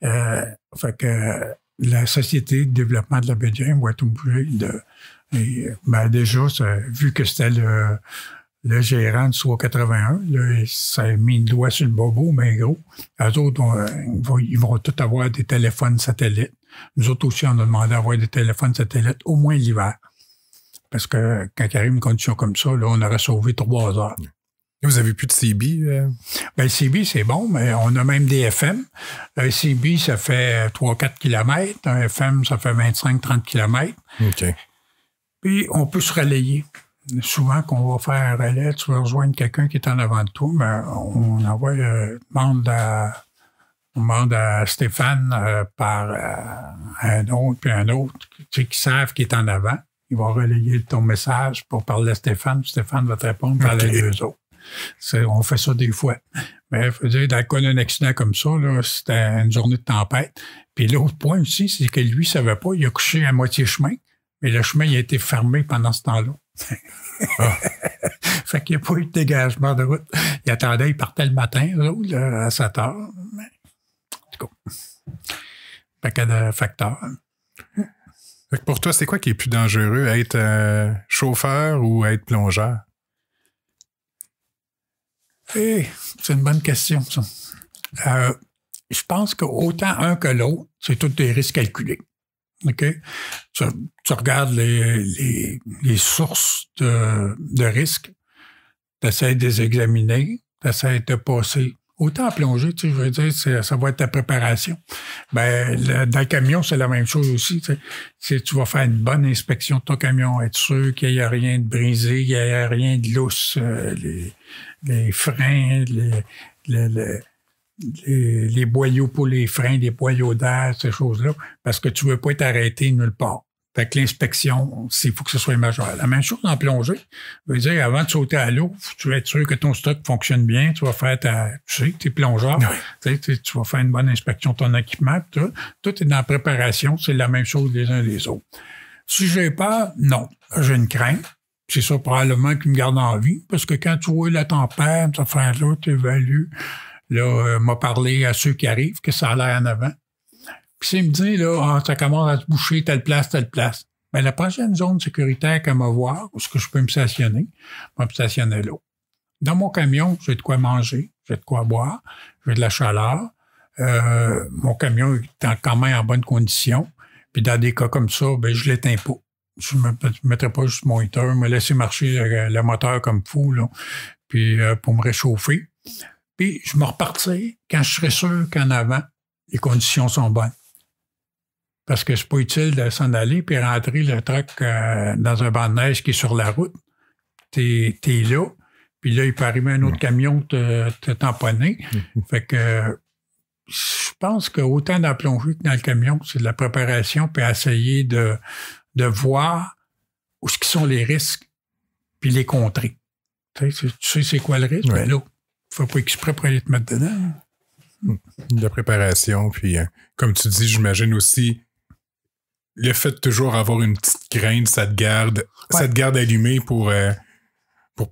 Fait que la Société de développement de la baie-de-James va être obligée déjà, vu que c'était le gérant du SOA 81, là, ça a mis le doigt sur le bobo, mais gros. Eux autres, ils vont tous avoir des téléphones satellites. Nous autres aussi, on a demandé d'avoir des téléphones satellites au moins l'hiver. Parce que quand il arrive une condition comme ça, là, on aurait sauvé 3 heures. Vous avez plus de CB? Ben, le CB, c'est bon, mais on a même des FM. Un CB, ça fait 3-4 km. Un FM, ça fait 25-30 km. OK. Puis, on peut se relayer. Souvent, qu'on va faire un relais, tu vas rejoindre quelqu'un qui est en avant de toi, mais on envoie demande à Stéphane par un autre, puis un autre, tu sais, qui savent qu'il est en avant. Il va relayer ton message pour parler à Stéphane. Stéphane va te répondre par les deux autres. On fait ça des fois. Mais il faut dire, dans le cas d'un accident comme ça, là, c'était une journée de tempête. Puis l'autre point aussi, c'est que lui, il ne savait pas, il a couché à moitié chemin, mais le chemin il a été fermé pendant ce temps-là. Ah. Fait qu'il n'y a pas eu de dégagement de route. Il attendait, il partait le matin, là, à 7 heures. Mais, en tout cas, fait qu'il y a des facteurs. Fait que pour toi, c'est quoi qui est plus dangereux, être chauffeur ou être plongeur? C'est une bonne question, ça. Je pense qu'autant un que l'autre, c'est tous des risques calculés. OK? Tu regardes les sources de risques, tu essaies de les examiner, tu essaies de passer. Autant à plonger, tu sais, je veux dire, ça va être ta préparation. Ben, dans le camion, c'est la même chose aussi. Tu vas faire une bonne inspection de ton camion, être sûr qu'il n'y a rien de brisé, qu'il n'y a rien de lousse, les freins, les boyaux pour les freins, les boyaux d'air, ces choses-là, parce que tu veux pas être arrêté nulle part. Fait que l'inspection, il faut que ce soit majeur. La même chose en plongée. Je veux dire, avant de sauter à l'eau, tu vas être sûr que ton stock fonctionne bien. Tu vas faire tu sais, t'es plongeur. Oui. Tu vas faire une bonne inspection de ton équipement. Tout est dans la préparation. C'est la même chose les uns les autres. Si j'ai peur, non. J'ai une crainte. c'est ça probablement qui me garde en vie, parce que quand tu vois la tempête, ça fait là, tu évalues. Là, m'a parlé à ceux qui arrivent, que ça a l'air en avant. Puis s'il me dit, là, ça commence à se boucher, telle place. Ben, la prochaine zone sécuritaire qu'elle m'a voir, où est-ce que je peux me stationner, je vais me stationner là. Dans mon camion, j'ai de quoi manger, j'ai de quoi boire, j'ai de la chaleur. Mon camion est quand même en bonne condition. Puis dans des cas comme ça, ben, je l'éteins pas. Je ne mettrai pas juste mon heater, me laisser marcher le moteur comme fou, là, puis pour me réchauffer. Puis je me repartis quand je serai sûr qu'en avant, les conditions sont bonnes. Parce que c'est pas utile de s'en aller puis rentrer le truck dans un banc de neige qui est sur la route. T'es là, puis là, il peut arriver un autre camion te tamponner. Fait que je pense qu'autant dans la plongée que dans le camion, c'est de la préparation puis essayer de voir où sont les risques puis les contrer. Tu sais c'est quoi le risque? Ouais. Ben là, faut pas exprès pour aller te mettre dedans. De la préparation, puis comme tu dis, j'imagine aussi le fait de toujours avoir une petite crainte, ça te garde allumé pour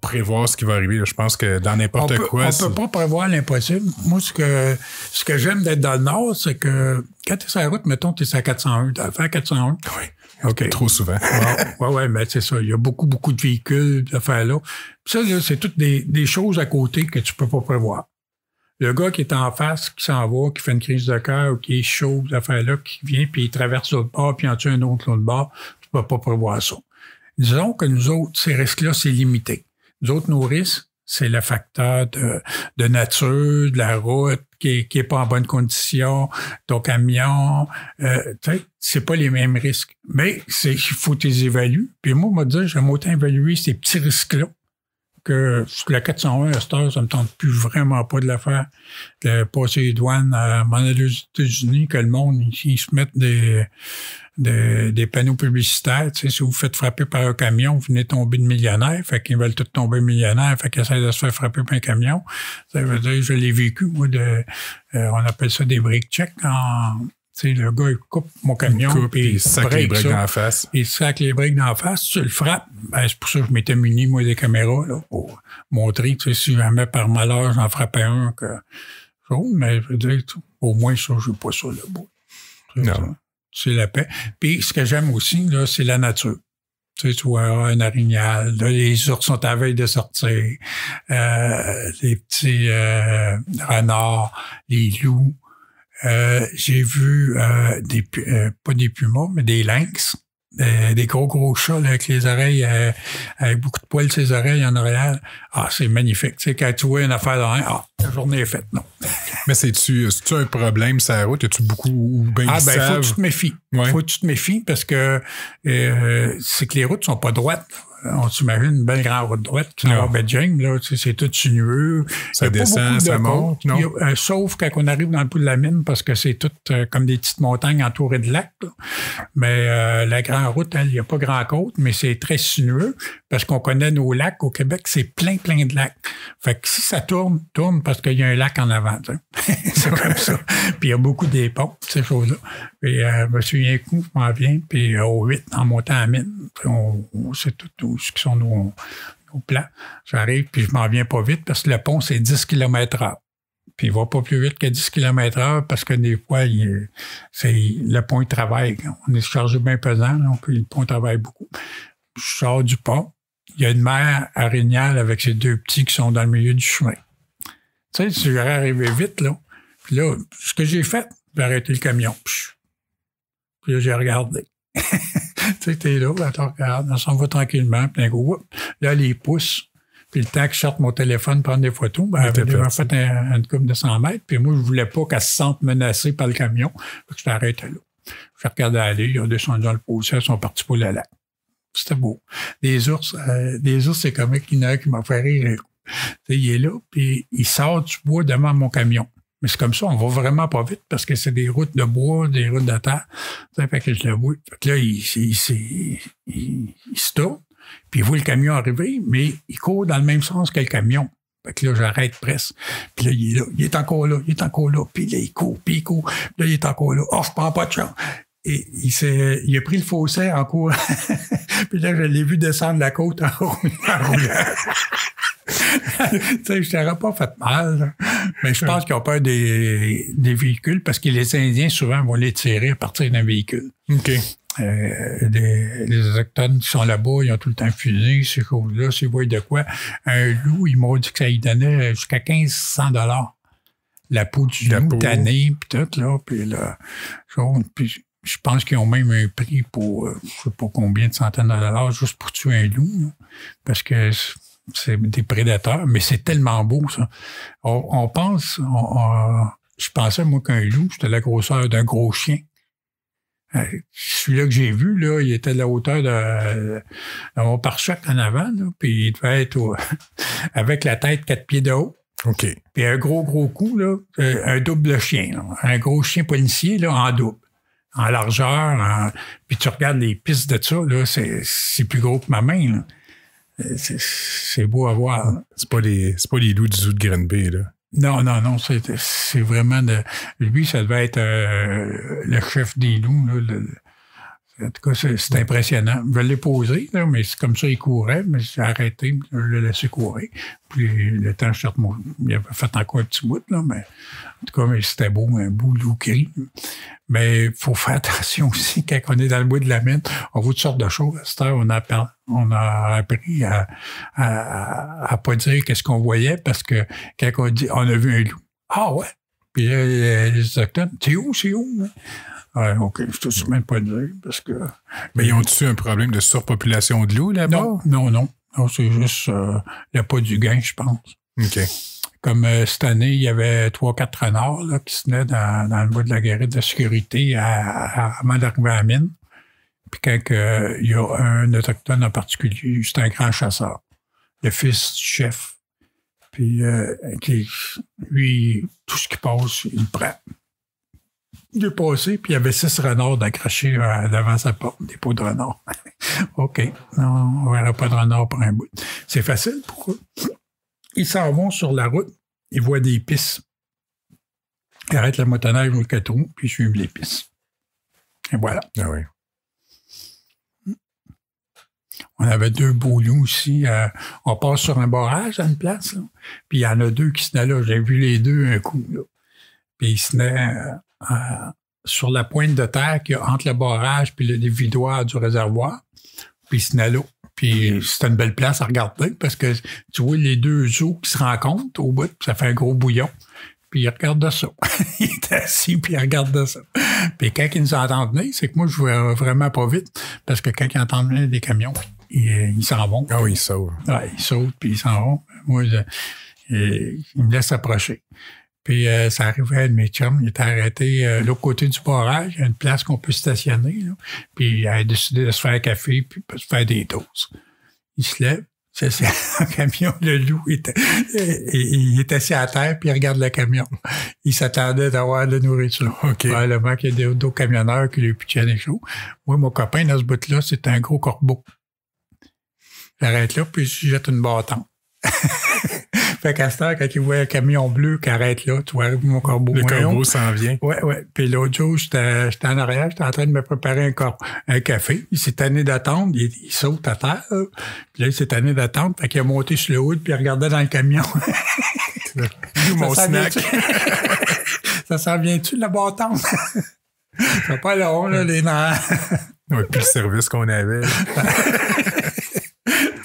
prévoir ce qui va arriver. Je pense que dans n'importe quoi... On peut pas prévoir l'impossible. Moi, ce que j'aime d'être dans le Nord, c'est que quand tu es sur la route, mettons, tu es à 401, tu vas faire 401. Oui, OK. Trop souvent. Oui, mais c'est ça. Il y a beaucoup de véhicules d'affaires là. Puis ça, là, c'est toutes des choses à côté que tu peux pas prévoir. Le gars qui est en face, qui s'en va, qui fait une crise de cœur ou qui est chaud, d'affaires-là, qui vient, puis il traverse l'autre bord, puis il en tue un autre l'autre bord, tu peux pas prévoir ça. Disons que nous autres, ces risques-là, c'est limité. Nous autres, nos risques, c'est le facteur de nature, de la route, qui est pas en bonne condition, ton camion, c'est pas les mêmes risques. Mais il faut les évaluer. Puis moi, on m'a dit, j'aime autant évaluer ces petits risques-là que la 401 à cette heure, ça me tente plus vraiment pas de la faire. De passer les douanes à m'en aller aux États-Unis, que le monde, ils se mettent des panneaux publicitaires. Tu sais, si vous faites frapper par un camion, vous venez tomber de millionnaire. Fait qu'ils veulent tous tomber millionnaires. Fait qu'ils essaient de se faire frapper par un camion. Ça veut dire, je l'ai vécu, moi, on appelle ça des brake checks. Tu sais, le gars, il coupe mon camion, puis il sac les breaks dans la face. Il sac les breaks dans la face, tu le frappes. Ben, c'est pour ça que je m'étais muni, moi, des caméras, là, pour montrer, tu sais, si jamais par malheur, j'en frappais un, mais je veux dire, au moins, ça, je n'ai pas ça, là-bas. Non. C'est la paix. Puis, ce que j'aime aussi, là, c'est la nature. Tu sais, tu vois un orignal, là, les ours sont à la veille de sortir, les petits renards, les loups. J'ai vu pas des pumas, mais des lynx, des gros chats là, avec les oreilles, avec beaucoup de poils sur les oreilles en arrière. Ah, c'est magnifique. Tu sais, quand tu vois une affaire dans un, la journée est faite, non. Mais c'est-tu un problème sur la route? Y a-tu beaucoup ou bien faut que tu te méfies. Ouais. Faut que tu te méfies parce que c'est que les routes sont pas droites. On s'imagine une belle grande route droite qui s'en va à Beijing, là, tu sais, c'est tout sinueux. Ça descend, ça monte, non? Sauf quand on arrive dans le bout de la mine, parce que c'est tout comme des petites montagnes entourées de lacs. Là. Mais la grande route, il n'y a pas grand côte, mais c'est très sinueux, parce qu'on connaît nos lacs. Au Québec, c'est plein de lacs. Fait que si ça tourne parce qu'il y a un lac en avant. C'est comme ça. Puis il y a beaucoup des ponts, ces choses-là. Puis je me souviens coup, je m'en viens, puis au 8, en montant à la mine, on sait tout ce qui sont nos plans. J'arrive, puis je m'en viens pas vite parce que le pont, c'est 10 km/h. Puis il va pas plus vite que 10 km/h parce que des fois, le pont, il travaille. On est chargé bien pesant, donc le pont travaille beaucoup. Je sors du pont. Il y a une mère orignale avec ses deux petits qui sont dans le milieu du chemin. Tu sais, si j'aurais arrivé vite, là. Puis là, ce que j'ai fait, j'ai arrêté le camion. Puis là, j'ai regardé. Tu sais, t'es là, ben, tu regardes, on s'en va tranquillement, puis d'un coup, là, les pouces, puis le temps que je sorte mon téléphone, prendre des photos, ben, elle avait fait une couple de 100 mètres, puis moi, je voulais pas qu'elle se sente menacée par le camion, donc je t'arrêtais là. Je regardais aller, ils ont descendu dans le fossé, ils sont partis pour le lac. C'était beau. Des ours, c'est comme il y en a un qui m'a fait rire. Tu sais, il est là, puis il sort du bois devant mon camion. Mais c'est comme ça, on va vraiment pas vite parce que c'est des routes de bois, des routes de terre. Ça fait que je le vois. Fait que là, il se tourne, puis il voit le camion arriver, mais il court dans le même sens que le camion. Fait que là, j'arrête presque. Puis là, il est là. Il est encore là. Puis là, il court. Puis là, il est encore là. Oh, je prends pas de chance. Et il a pris le fossé en courant. Puis là, je l'ai vu descendre la côte en roulant. Tu sais, je t'aurais pas fait mal. Là. Mais je pense qu'ils ont peur des véhicules parce que les Indiens, souvent, vont les tirer à partir d'un véhicule. OK. Les Autochtones qui sont là-bas, ils ont tout le temps fusé, ces choses-là. S'ils voient de quoi, un loup, ils m'ont dit que ça lui donnait jusqu'à 1500 $. La peau du loup tannée, puis tout, là. Puis là, puis je pense qu'ils ont même un prix pour, je sais pas combien de centaines de dollars juste pour tuer un loup, là, parce que c'est des prédateurs, mais c'est tellement beau, ça. On pense, je pensais, moi, qu'un loup, c'était la grosseur d'un gros chien. Celui-là que j'ai vu, là, il était de la hauteur de mon pare-choc en avant, là, puis il devait être avec la tête 4 pieds de haut. OK. Puis un gros coup, là, un double chien, là, un gros chien policier, là, en double. En largeur, puis tu regardes les pistes de ça, là, c'est plus gros que ma main, là. C'est beau à voir. Là. C'est pas les loups du zoo de Granby, là. Non, c'est vraiment lui, ça devait être le chef des loups, là, en tout cas, c'est impressionnant. Je l'ai posé, là, mais c'est comme ça, il courait, mais j'ai arrêté, je l'ai laissé courir. Puis le temps, il avait fait encore un petit bout, là, mais en tout cas, mais c'était beau, un beau loup gris. Mais il faut faire attention aussi, quand on est dans le bois de la mine, on voit toutes sortes de choses. À cette heure, on a appris à pas dire qu'est-ce qu'on voyait, parce que quand on dit, on a vu un loup. Ah ouais? Puis les Autochtones, c'est où? Hein? Ouais, OK, je te souviens pas de dire, parce que... Mais ils ont-tu un problème de surpopulation de loups là-bas? Non, c'est juste le pas du gain, je pense. OK. Comme cette année, il y avait 3-4 renards là, qui se tenaient dans le bois de la guérite de sécurité avant d'arriver à la mine. Puis quand il y a un Autochtone en particulier, c'est un grand chasseur, le fils du chef. Puis lui, tout ce qui passe, il le prend. Il est passé, puis il y avait 6 renards d'accrochés devant sa porte, des pots de renard. OK, non, on verra pas de renard pour un bout. C'est facile, pourquoi? Ils s'en vont sur la route, ils voient des pistes. Ils arrêtent le motoneige ou le cateau, puis ils suivent les pistes. Et voilà. Ah oui. On avait 2 beaux loups aussi. On passe sur un barrage à une place, là. Puis il y en a 2 qui se tenaient là. J'ai vu les 2 un coup, là. Puis ils se tenaient sur la pointe de terre qu'il y a entre le barrage puis le dévidoir du réservoir. Puis ils se tenaient là. Puis c'était une belle place à regarder parce que tu vois les 2 eaux qui se rencontrent au bout, ça fait un gros bouillon. Puis il regarde ça. Il est assis, puis il regarde ça. Puis quand ils nous entendent venir, c'est que moi, je vais vraiment pas vite parce que quand ils entendent venir des camions, ils s'en vont. Ah oui, ils sautent. Ouais, ils sautent, puis ils s'en vont. Moi, ils me laissent approcher. Puis ça arrivait, mes chums, il était arrêté l'autre côté du barrage, il y a une place qu'on peut stationner. Là. Puis il a décidé de se faire un café, puis de se faire des doses. Il se lève, c'est un camion, le loup il est assis à terre, puis il regarde le camion. Il s'attendait d'avoir de la nourriture. Okay. Probablement qu'il y a d'autres camionneurs qui lui pitchaient chaud. Moi, mon copain, dans ce bout-là, c'est un gros corbeau. J'arrête là, puis je jette une bâton. Fait qu'à cette heure, quand il voit un camion bleu qui arrête là, tu vois, mon corbeau. Le corbeau s'en vient. Ouais. Puis l'autre jour, j'étais en arrière, j'étais en train de me préparer un café. Il s'est tanné d'attendre, il saute à terre. Là. Puis là, il s'est tanné d'attendre, fait qu'il a monté sur le hood, puis il regardait dans le camion. Mon snack. Ça s'en vient-tu de la bâton? C'est pas long, là, les nerfs. Ouais, puis le service qu'on avait.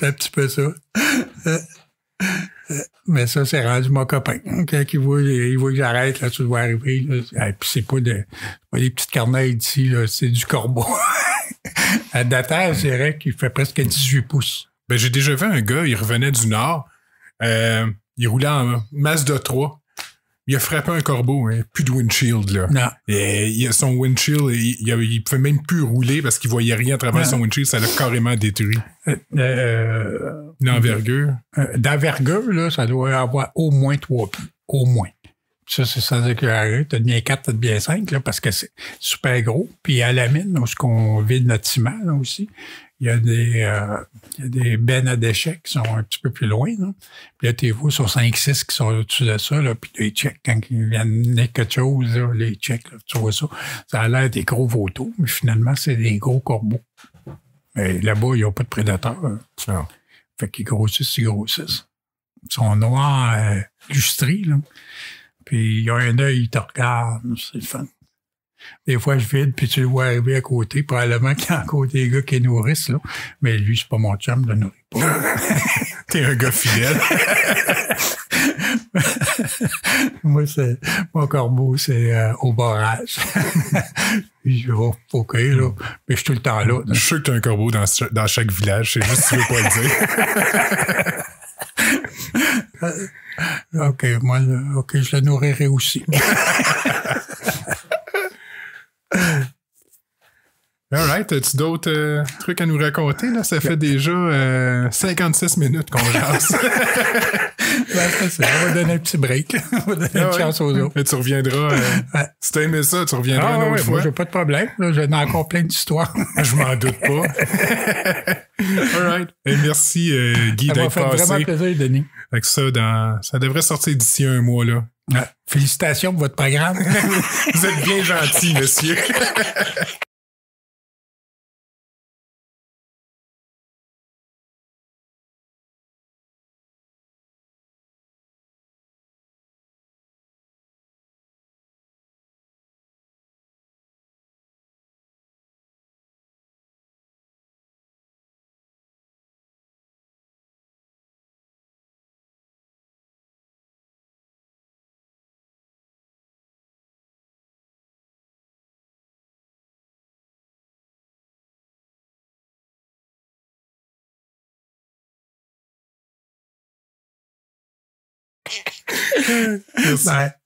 C'est un petit peu ça. Mais ça, c'est rendu mon copain. Quand il voit que j'arrête, là, tu dois arriver. Là. Puis c'est pas des petites corneilles d'ici, là, c'est du corbeau. À Dater, c'est vrai qu'il fait presque 18 pouces. Ben, j'ai déjà vu un gars, il revenait du Nord. Il roulait en Mazda 3. Il a frappé un corbeau, hein, plus de windshield, là. Non. Et son windshield, il pouvait même plus rouler parce qu'il voyait rien à travers son windshield, ça l'a carrément détruit. L'envergure? D'envergure, là, ça doit avoir au moins 3 pieds. Au moins. Ça, c'est sans éclairer. T'as bien 4, t'as bien 5, là, parce que c'est super gros. Puis à la mine, où on vide notre ciment, là, aussi, il y a des bennes à déchets qui sont un petit peu plus loin, là. Puis là, t'es vous sur 5-6 qui sont au-dessus de ça, là, puis les checks, quand il vient de quelque chose, là, les checks, là, tu vois ça. Ça a l'air des gros vautours, mais finalement, c'est des gros corbeaux. Mais là-bas, ils n'ont pas de prédateurs. Non. Fait qu'ils grossissent, ils grossissent. Ils sont noirs, lustrés, là. Puis ils ont un œil, ils te regardent. C'est le fun. Des fois, je vide, puis tu le vois arriver à côté. Probablement qu'il y a encore des gars qui nourrissent, là. Mais lui, c'est pas mon chum, je le nourris pas. T'es un gars fidèle. Moi, mon corbeau, c'est au barrage. Puis je vais OK, là. Mais je suis tout le temps là. Je suis sûr que t'as un corbeau dans chaque village. C'est juste que tu veux pas le dire. OK, moi, OK, je le nourrirai aussi. All right. As-tu d'autres trucs à nous raconter? Là? Ça fait déjà 56 minutes qu'on jase. Ben, ça, on va donner un petit break. On va donner une chance aux autres. Et tu reviendras. Si t'as aimé ça, tu reviendras une autre fois. Moi, j'ai pas de problème. J'en ai encore plein d'histoires. Je m'en doute pas. All right. Et merci, Guy, d'être passé. Ça m'a fait vraiment plaisir, Denis. Avec ça, ça devrait sortir d'ici un mois, là. Félicitations pour votre programme. Vous êtes bien gentil, monsieur. Bye.